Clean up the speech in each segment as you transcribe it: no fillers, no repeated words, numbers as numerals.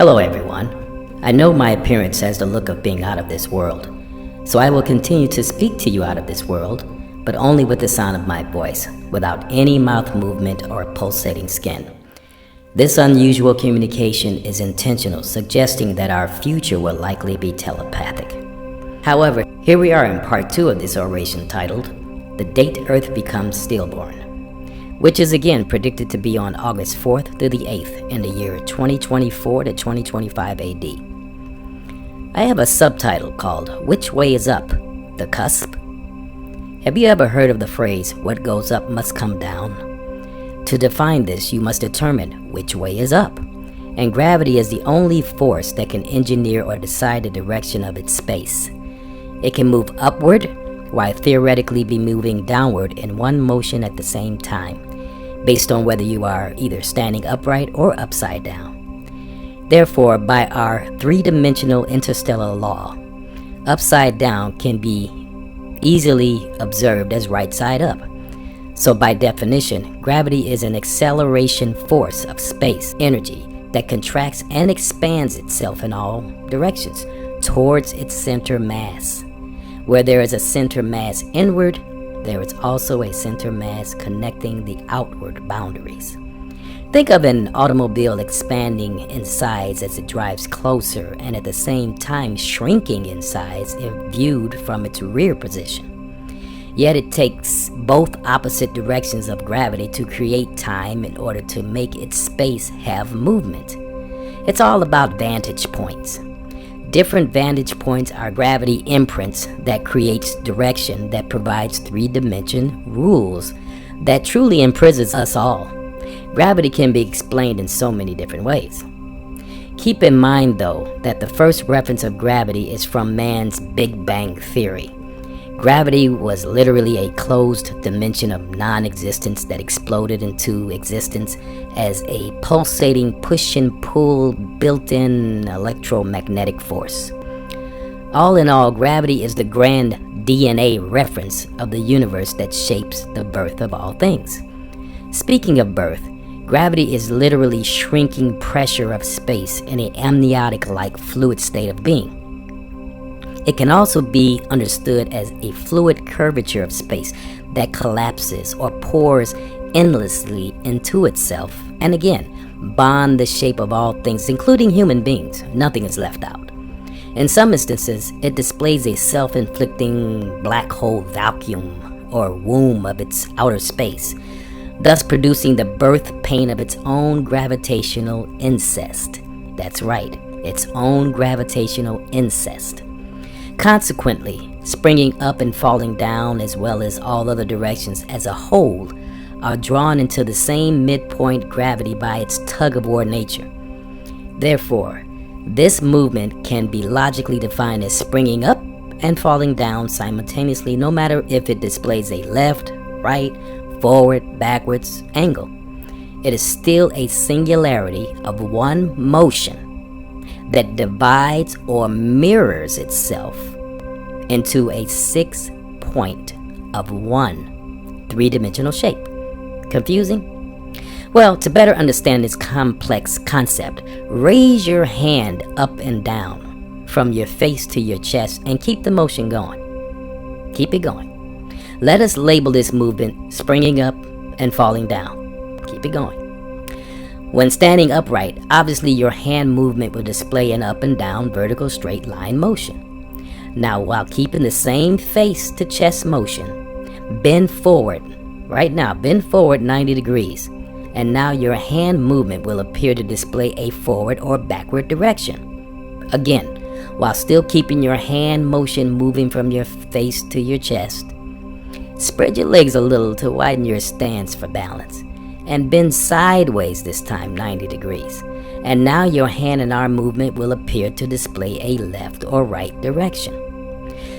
Hello everyone. I know my appearance has the look of being out of this world, so I will continue to speak to you out of this world, but only with the sound of my voice, without any mouth movement or pulsating skin. This unusual communication is intentional, suggesting that our future will likely be telepathic. However, here we are in part 2 of this oration titled, The Date Earth Becomes Stillborn, which is again predicted to be on August 4th through the 8th in the year 2024 to 2025 AD. I have a subtitle called, Which Way is Up? The Cusp? Have you ever heard of the phrase, what goes up must come down? To define this, you must determine which way is up, and gravity is the only force that can engineer or decide the direction of its space. It can move upward, while theoretically be moving downward in one motion at the same time, based on whether you are either standing upright or upside down. Therefore, by our three-dimensional interstellar law, upside down can be easily observed as right side up. So by definition, gravity is an acceleration force of space energy that contracts and expands itself in all directions towards its center mass. Where there is a center mass inward, there is also a center mass connecting the outward boundaries. Think of an automobile expanding in size as it drives closer and at the same time shrinking in size if viewed from its rear position. Yet it takes both opposite directions of gravity to create time in order to make its space have movement. It's all about vantage points. Different vantage points are gravity imprints that creates direction that provides three-dimension rules that truly imprisons us all. Gravity can be explained in so many different ways. Keep in mind though that the first reference of gravity is from man's Big Bang Theory. Gravity was literally a closed dimension of non-existence that exploded into existence as a pulsating push and pull built-in electromagnetic force. All in all, gravity is the grand DNA reference of the universe that shapes the birth of all things. Speaking of birth, gravity is literally shrinking pressure of space in an amniotic-like fluid state of being. It can also be understood as a fluid curvature of space that collapses or pours endlessly into itself, and again, bond the shape of all things, including human beings. Nothing is left out. In some instances, it displays a self-inflicting black hole vacuum or womb of its outer space, thus producing the birth pain of its own gravitational incest. That's right, its own gravitational incest. Consequently, springing up and falling down as well as all other directions as a whole are drawn into the same midpoint gravity by its tug-of-war nature. Therefore, this movement can be logically defined as springing up and falling down simultaneously, no matter if it displays a left, right, forward, backwards angle. It is still a singularity of one motion that divides or mirrors itself into a 6 point of one three-dimensional shape. Confusing? Well, to better understand this complex concept, raise your hand up and down from your face to your chest and keep the motion going. Keep it going. Let us label this movement springing up and falling down. Keep it going. When standing upright, obviously your hand movement will display an up and down vertical straight line motion. Now, while keeping the same face to chest motion, bend forward. Right now, bend forward 90 degrees. And now your hand movement will appear to display a forward or backward direction. Again, while still keeping your hand motion moving from your face to your chest, spread your legs a little to widen your stance for balance. And bend sideways this time 90 degrees. And now your hand and arm movement will appear to display a left or right direction.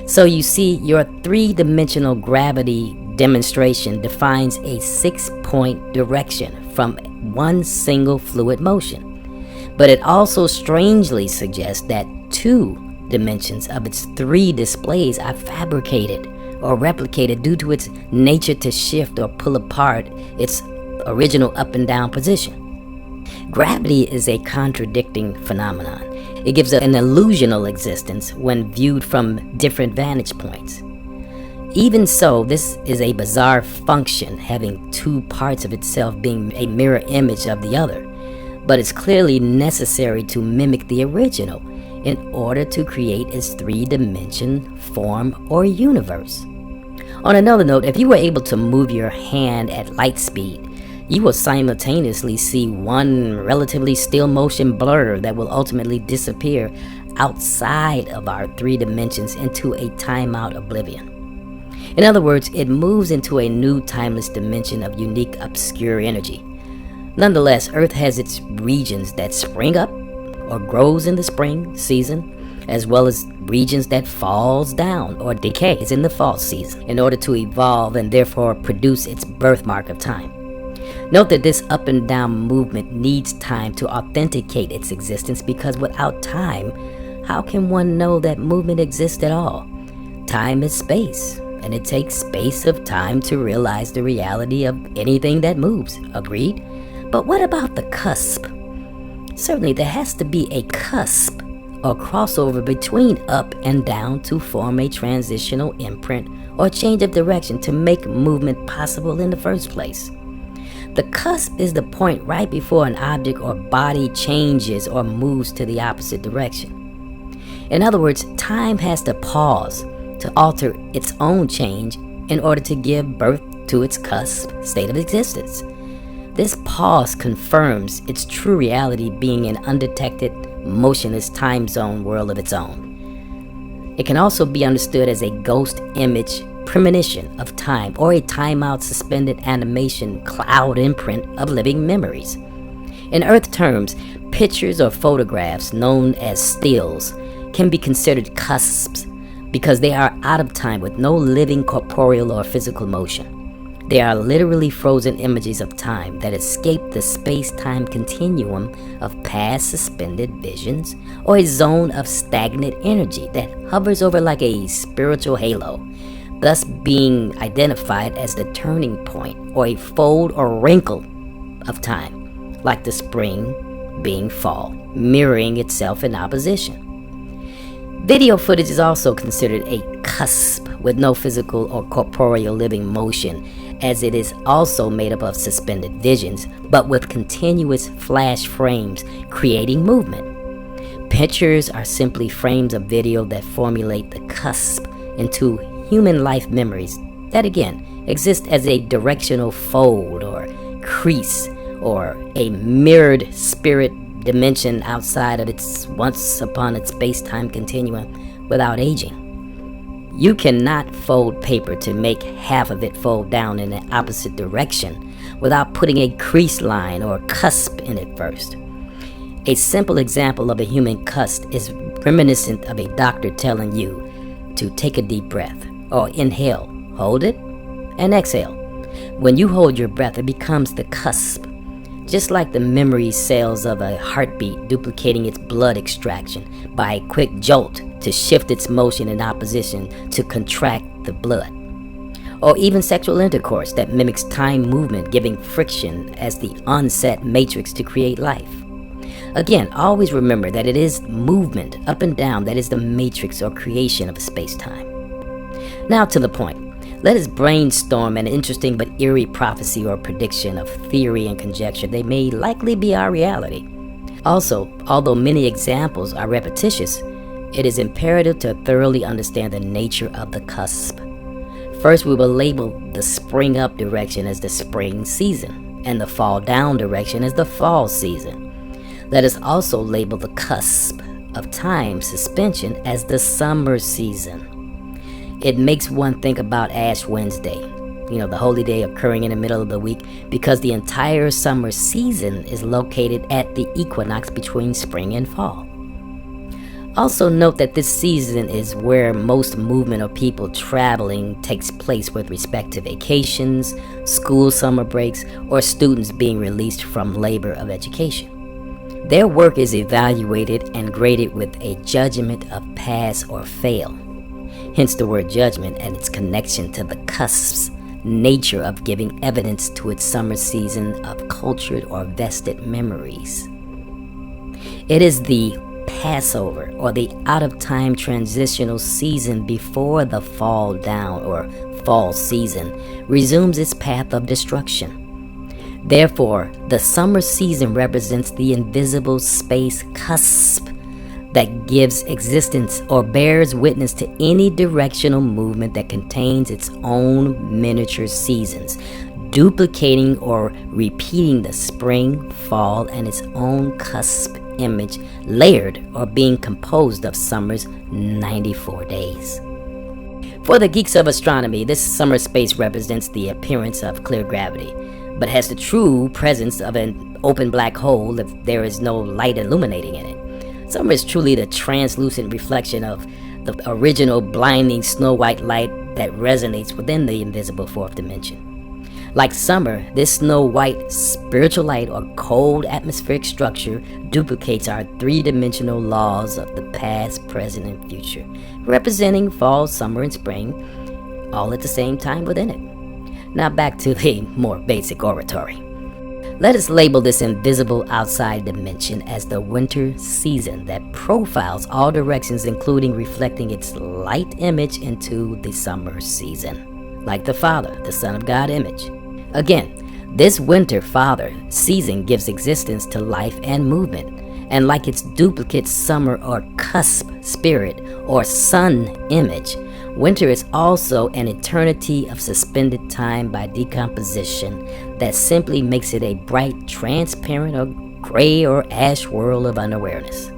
So you see, your three-dimensional gravity demonstration defines a 6-point direction from one single fluid motion. But it also strangely suggests that 2 dimensions of its 3 displays are fabricated or replicated due to its nature to shift or pull apart its original up and down position. Gravity is a contradicting phenomenon. It gives an illusional existence when viewed from different vantage points. Even so, this is a bizarre function, having two parts of itself being a mirror image of the other, but it's clearly necessary to mimic the original in order to create its three-dimension form or universe. On another note, if you were able to move your hand at light speed, you will simultaneously see one relatively still motion blur that will ultimately disappear outside of our three dimensions into a timeout oblivion. In other words, it moves into a new timeless dimension of unique obscure energy. Nonetheless, Earth has its regions that spring up or grows in the spring season, as well as regions that falls down or decays in the fall season in order to evolve and therefore produce its birthmark of time. Note that this up and down movement needs time to authenticate its existence, because without time, how can one know that movement exists at all? Time is space, and it takes space of time to realize the reality of anything that moves. Agreed? But what about the cusp? Certainly there has to be a cusp or crossover between up and down to form a transitional imprint or change of direction to make movement possible in the first place. The cusp is the point right before an object or body changes or moves to the opposite direction. In other words, time has to pause to alter its own change in order to give birth to its cusp state of existence. This pause confirms its true reality being an undetected, motionless time zone world of its own. It can also be understood as a ghost image premonition of time, or a timeout suspended animation cloud imprint of living memories. In Earth terms, pictures or photographs known as stills can be considered cusps because they are out of time with no living corporeal or physical motion. They are literally frozen images of time that escape the space-time continuum of past suspended visions, or a zone of stagnant energy that hovers over like a spiritual halo, thus being identified as the turning point or a fold or wrinkle of time, like the spring being fall, mirroring itself in opposition. Video footage is also considered a cusp with no physical or corporeal living motion, as it is also made up of suspended visions, but with continuous flash frames creating movement. Pictures are simply frames of video that formulate the cusp into human life memories that again exist as a directional fold or crease or a mirrored spirit dimension outside of its once upon its space-time continuum without aging. You cannot fold paper to make half of it fold down in the opposite direction without putting a crease line or cusp in it first. A simple example of a human cusp is reminiscent of a doctor telling you to take a deep breath, or inhale, hold it, and exhale. When you hold your breath, it becomes the cusp, just like the memory cells of a heartbeat duplicating its blood extraction by a quick jolt to shift its motion in opposition to contract the blood. Or even sexual intercourse that mimics time movement, giving friction as the onset matrix to create life. Again, always remember that it is movement up and down that is the matrix or creation of space-time. Now to the point. Let us brainstorm an interesting but eerie prophecy or prediction of theory and conjecture. They may likely be our reality. Also, although many examples are repetitious, it is imperative to thoroughly understand the nature of the cusp. First, we will label the spring up direction as the spring season, and the fall down direction as the fall season. Let us also label the cusp of time suspension as the summer season. It makes one think about Ash Wednesday, the holy day occurring in the middle of the week, because the entire summer season is located at the equinox between spring and fall. Also note that this season is where most movement of people traveling takes place with respect to vacations, school summer breaks, or students being released from labor of education. Their work is evaluated and graded with a judgment of pass or fail. Hence the word judgment and its connection to the cusps nature of giving evidence to its summer season of cultured or vested memories. It is the Passover, or the out-of-time transitional season before the fall down or fall season resumes its path of destruction. Therefore, the summer season represents the invisible space cusp that gives existence or bears witness to any directional movement that contains its own miniature seasons, duplicating or repeating the spring, fall, and its own cusp image, layered or being composed of summer's 94 days. For the geeks of astronomy, this summer space represents the appearance of clear gravity, but has the true presence of an open black hole if there is no light illuminating in it. Summer is truly the translucent reflection of the original blinding snow-white light that resonates within the invisible fourth dimension. Like summer, this snow-white spiritual light or cold atmospheric structure duplicates our three-dimensional laws of the past, present, and future, representing fall, summer, and spring, all at the same time within it. Now back to the more basic oratory. Let us label this invisible outside dimension as the winter season that profiles all directions, including reflecting its light image into the summer season, like the Father, the Son of God image. Again, this winter Father season gives existence to life and movement, and like its duplicate summer or cusp spirit or sun image, winter is also an eternity of suspended time by decomposition that simply makes it a bright, transparent, or gray or ash whirl of unawareness.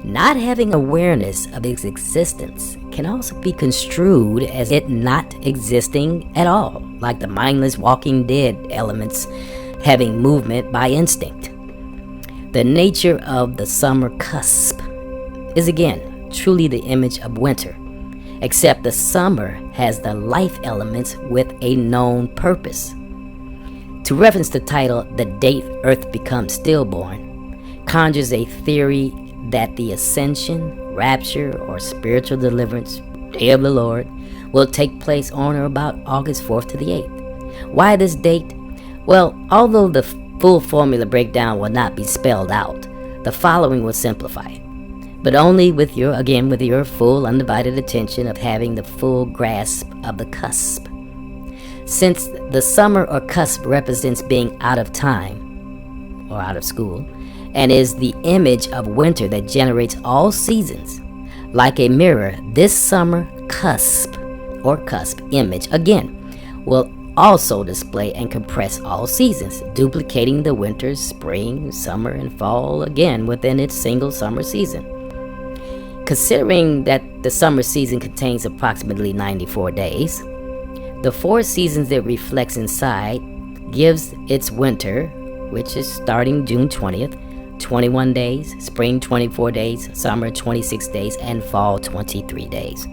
Not having awareness of its existence can also be construed as it not existing at all, like the mindless Walking Dead elements having movement by instinct. The nature of the summer cusp is again truly the image of winter, except the summer has the life elements with a known purpose. To reference the title, The Date Earth Becomes Stillborn conjures a theory that the ascension, rapture, or spiritual deliverance, Day of the Lord, will take place on or about August 4th to the 8th. Why this date? Well, although the full formula breakdown will not be spelled out, the following will simplify it, but only with your full undivided attention of having the full grasp of the cusp. Since the summer or cusp represents being out of time or out of school, and is the image of winter that generates all seasons, like a mirror, this summer cusp or cusp image again will also display and compress all seasons, duplicating the winter, spring, summer, and fall again within its single summer season. Considering that the summer season contains approximately 94 days, the 4 seasons it reflects inside gives its winter, which is starting June 20th, 21 days, spring 24 days, summer 26 days, and fall 23 days.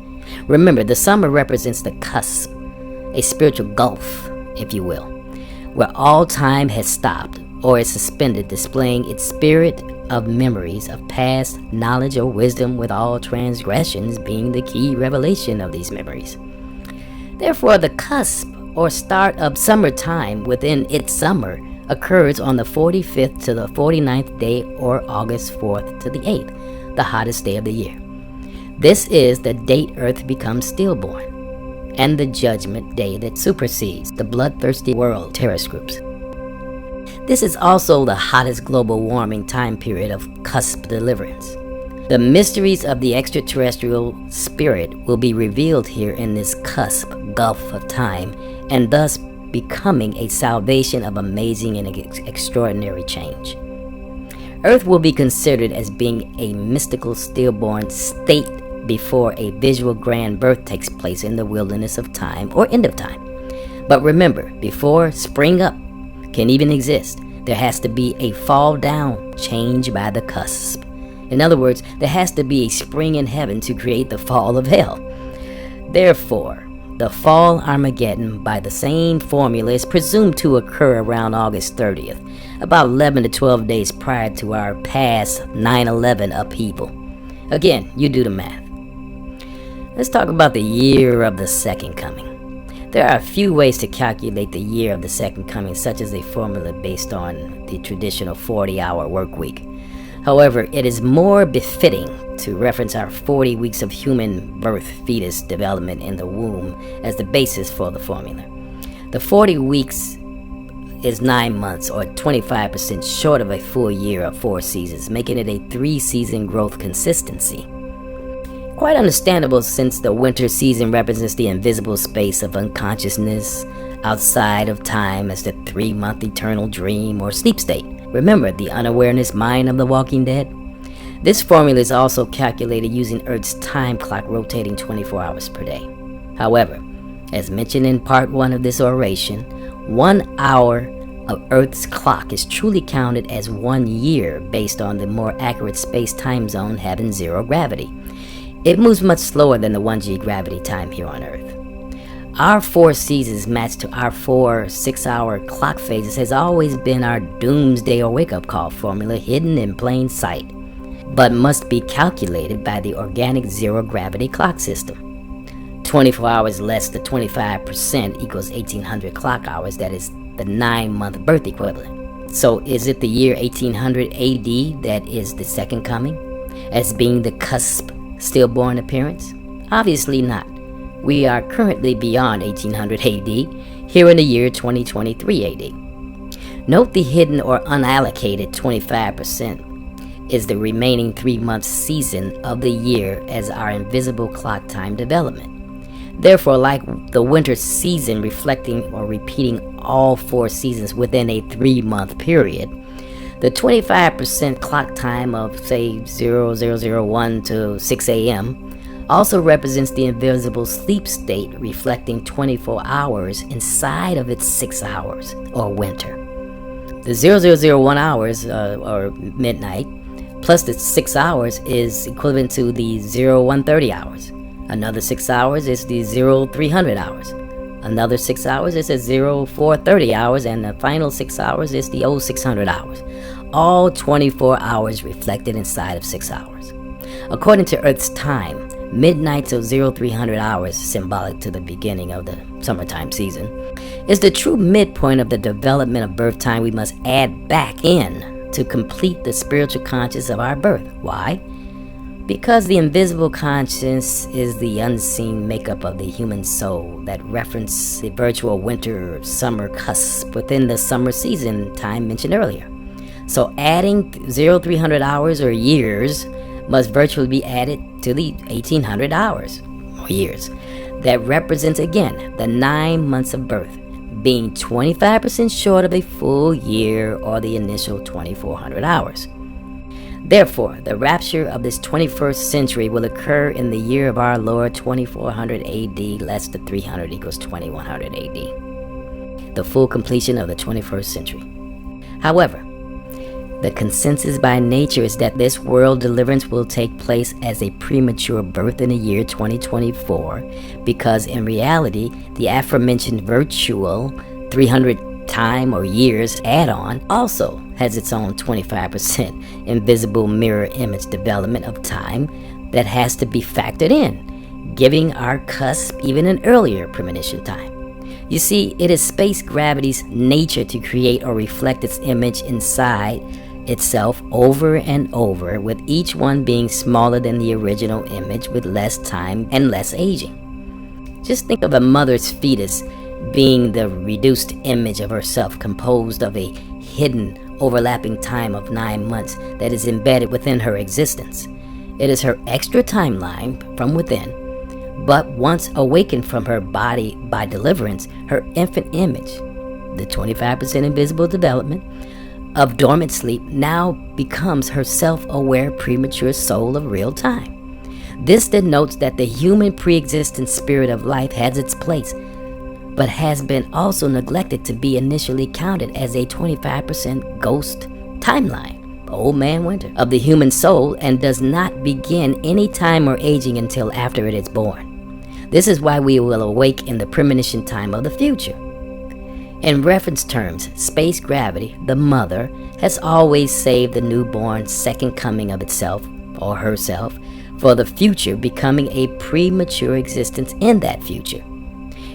Remember, the summer represents the cusp, a spiritual gulf, if you will, where all time has stopped or is suspended, displaying its spirit of memories of past knowledge or wisdom, with all transgressions being the key revelation of these memories. Therefore, the cusp or start of summertime within its summer occurs on the 45th to the 49th day, or August 4th to the 8th, the hottest day of the year. This is the date Earth becomes stillborn, and the judgment day that supersedes the bloodthirsty world terrorist groups. This is also the hottest global warming time period of cusp deliverance. The mysteries of the extraterrestrial spirit will be revealed here in this cusp gulf of time, and thus becoming a salvation of amazing and extraordinary change. Earth will be considered as being a mystical stillborn state before a visual grand birth takes place in the wilderness of time or end of time. But remember, before spring up can even exist, there has to be a fall down change by the cusp. In other words, there has to be a spring in heaven to create the fall of hell. Therefore, the fall Armageddon, by the same formula, is presumed to occur around August 30th, about 11 to 12 days prior to our past 9/11 upheaval. Again, you do the math. Let's talk about the year of the second coming. There are a few ways to calculate the year of the second coming, such as a formula based on the traditional 40-hour work week. However, it is more befitting to reference our 40 weeks of human birth fetus development in the womb as the basis for the formula. The 40 weeks is 9 months, or 25% short of a full year of 4 seasons, making it a 3-season growth consistency. Quite understandable, since the winter season represents the invisible space of unconsciousness outside of time as the 3-month eternal dream or sleep state. Remember the unawareness mind of the Walking Dead? This formula is also calculated using Earth's time clock rotating 24 hours per day. However, as mentioned in part 1 of this oration, 1 hour of Earth's clock is truly counted as 1 year based on the more accurate space-time zone having 0 gravity. It moves much slower than the 1G gravity time here on Earth. Our 4 seasons matched to our 4 6-hour clock phases has always been our Doomsday or wake-up call formula, hidden in plain sight, but must be calculated by the organic 0 gravity clock system. 24 hours less the 25% equals 1800 clock hours. That is the 9-month birth equivalent. So is it the year 1800 AD that is the second coming, as being the cusp stillborn appearance? Obviously not. We are currently beyond 1800 AD, here in the year 2023 AD. Note the hidden or unallocated 25% is the remaining 3-month season of the year as our invisible clock time development. Therefore, like the winter season reflecting or repeating all 4 seasons within a 3-month period, the 25% clock time of, say, 0001 to 6 a.m. also represents the invisible sleep state, reflecting 24 hours inside of its 6 hours, or winter. The 0001 hours, or midnight, plus the 6 hours is equivalent to the 0130 hours. Another 6 hours is the 0300 hours. Another 6 hours is the 0430 hours, and the final 6 hours is the 0600 hours. All 24 hours reflected inside of 6 hours. According to Earth's time, midnight of 0300 hours, symbolic to the beginning of the summertime season, is the true midpoint of the development of birth time we must add back in to complete the spiritual conscious of our birth. Why? Because the invisible conscience is the unseen makeup of the human soul that reference the virtual winter summer cusp within the summer season time mentioned earlier. So adding 0300 hours or years must virtually be added to the 1800 hours or years. That represents again the 9 months of birth, being 25% short of a full year or the initial 2400 hours. Therefore, the rapture of this 21st century will occur in the year of our Lord 2400 AD less the 300 equals 2100 AD. The full completion of the 21st century. However, the consensus by nature is that this world deliverance will take place as a premature birth in the year 2024, because in reality, the aforementioned virtual 300 time or years add-on also has its own 25% invisible mirror image development of time that has to be factored in, giving our cusp even an earlier premonition time. You see, it is space gravity's nature to create or reflect its image inside itself over and over, with each one being smaller than the original image with less time and less aging. Just think of a mother's fetus being the reduced image of herself, composed of a hidden overlapping time of 9 months that is embedded within her existence. It is her extra timeline from within, but once awakened from her body by deliverance, her infant image, the 25% invisible development of dormant sleep, now becomes her self-aware premature soul of real time. This denotes that the human pre-existent spirit of life has its place, but has been also neglected to be initially counted as a 25% ghost timeline, old man winter, of the human soul, and does not begin any time or aging until after it is born. This is why we will awake in the premonition time of the future. In reference terms, space gravity, the mother, has always saved the newborn's second coming of itself or herself for the future, becoming a premature existence in that future.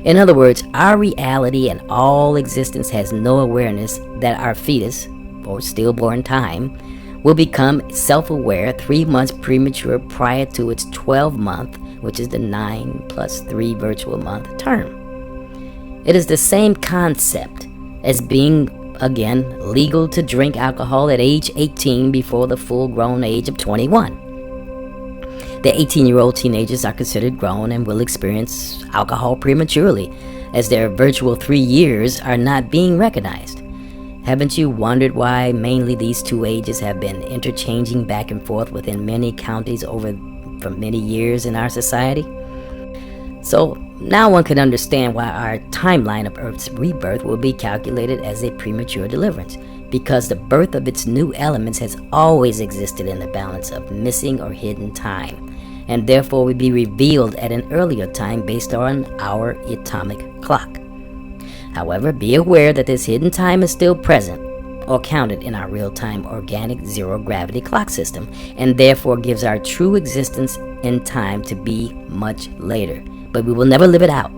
In other words, our reality and all existence has no awareness that our fetus, or stillborn time, will become self-aware 3 months premature prior to its 12-month, which is the 9 plus 3 virtual month term. It is the same concept as being, again, legal to drink alcohol at age 18 before the full-grown age of 21. The 18-year-old teenagers are considered grown and will experience alcohol prematurely, as their virtual 3 years are not being recognized. Haven't you wondered why mainly these two ages have been interchanging back and forth within many counties for many years in our society? So now one can understand why our timeline of Earth's rebirth will be calculated as a premature deliverance, because the birth of its new elements has always existed in the balance of missing or hidden time, and therefore will be revealed at an earlier time based on our atomic clock. However, be aware that this hidden time is still present or counted in our real-time organic zero-gravity clock system, and therefore gives our true existence in time to be much later, but we will never live it out.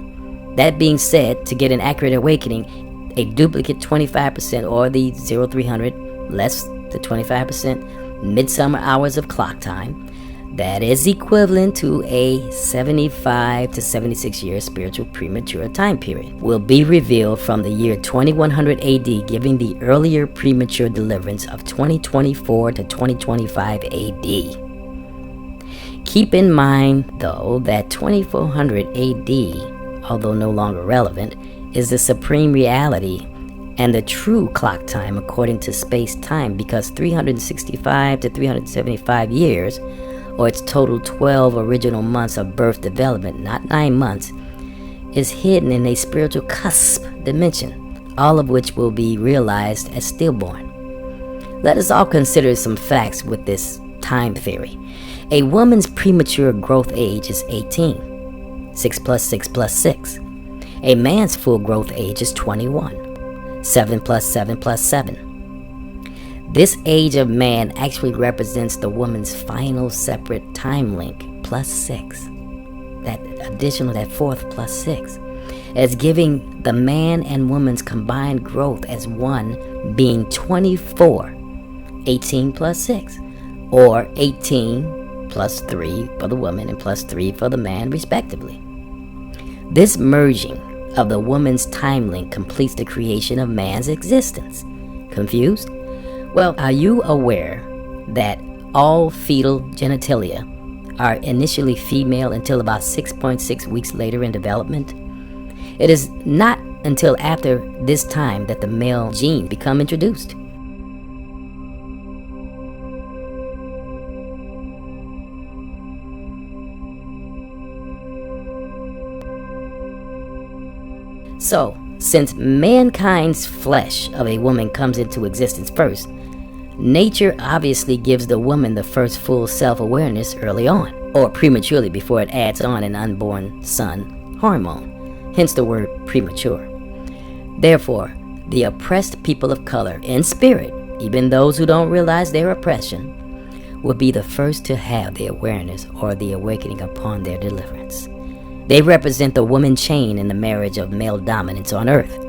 That being said, to get an accurate awakening, a duplicate 25% or the 0300 less the 25% midsummer hours of clock time, that is equivalent to a 75 to 76 year spiritual premature time period, will be revealed from the year 2100 AD, giving the earlier premature deliverance of 2024 to 2025 AD. Keep in mind, though, that 2400 AD, although no longer relevant, is the supreme reality and the true clock time according to space-time, because 365 to 375 years, or its total 12 original months of birth development, not 9 months, is hidden in a spiritual cusp dimension, all of which will be realized as stillborn. Let us all consider some facts with this time theory. A woman's premature growth age is 18, 6 plus 6 plus 6. A man's full growth age is 21, 7 plus 7 plus 7. This age of man actually represents the woman's final separate time link plus 6. That fourth plus 6. As giving the man and woman's combined growth as one being 24, 18 plus 6, or 18 plus 3 for the woman and plus 3 for the man respectively. This merging of the woman's time link completes the creation of man's existence. Confused? Well, are you aware that all fetal genitalia are initially female until about 6.6 weeks later in development? It is not until after this time that the male gene become introduced. So, since mankind's flesh of a woman comes into existence first, nature obviously gives the woman the first full self-awareness early on, or prematurely before it adds on an unborn son hormone, hence the word premature. Therefore, the oppressed people of color in spirit, even those who don't realize their oppression, will be the first to have the awareness or the awakening upon their deliverance. They represent the woman chain in the marriage of male dominance on earth.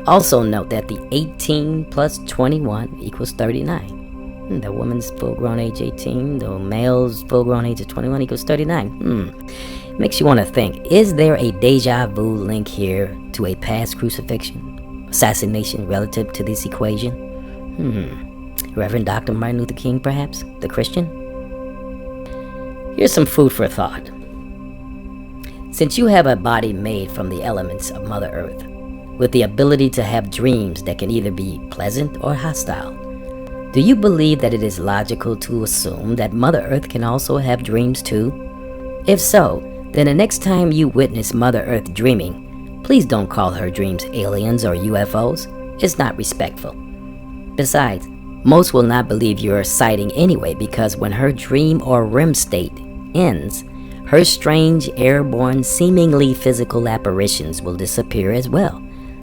Also note that the 18 plus 21 equals 39. The woman's full-grown age 18, the male's full-grown age of 21 equals 39. Makes you want to think, is there a deja vu link here to a past crucifixion, assassination relative to this equation? Reverend Dr. Martin Luther King, perhaps? The Christian? Here's some food for thought. Since you have a body made from the elements of Mother Earth, with the ability to have dreams that can either be pleasant or hostile, do you believe that it is logical to assume that Mother Earth can also have dreams too? If so, then the next time you witness Mother Earth dreaming, please don't call her dreams aliens or UFOs. It's not respectful. Besides, most will not believe you're sighting anyway, because when her dream or REM state ends, her strange, airborne, seemingly physical apparitions will disappear as well,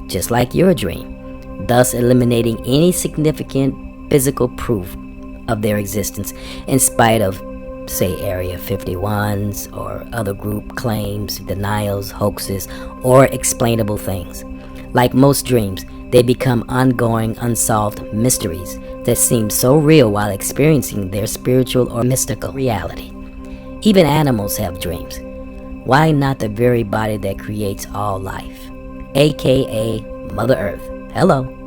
just like your dream, thus eliminating any significant physical proof of their existence, in spite of say Area 51s or other group claims, denials, hoaxes, or explainable things. Like most dreams, they become ongoing, unsolved mysteries that seem so real while experiencing their spiritual or mystical reality. Even animals have dreams. Why not the very body that creates all life, aka Mother Earth? Hello.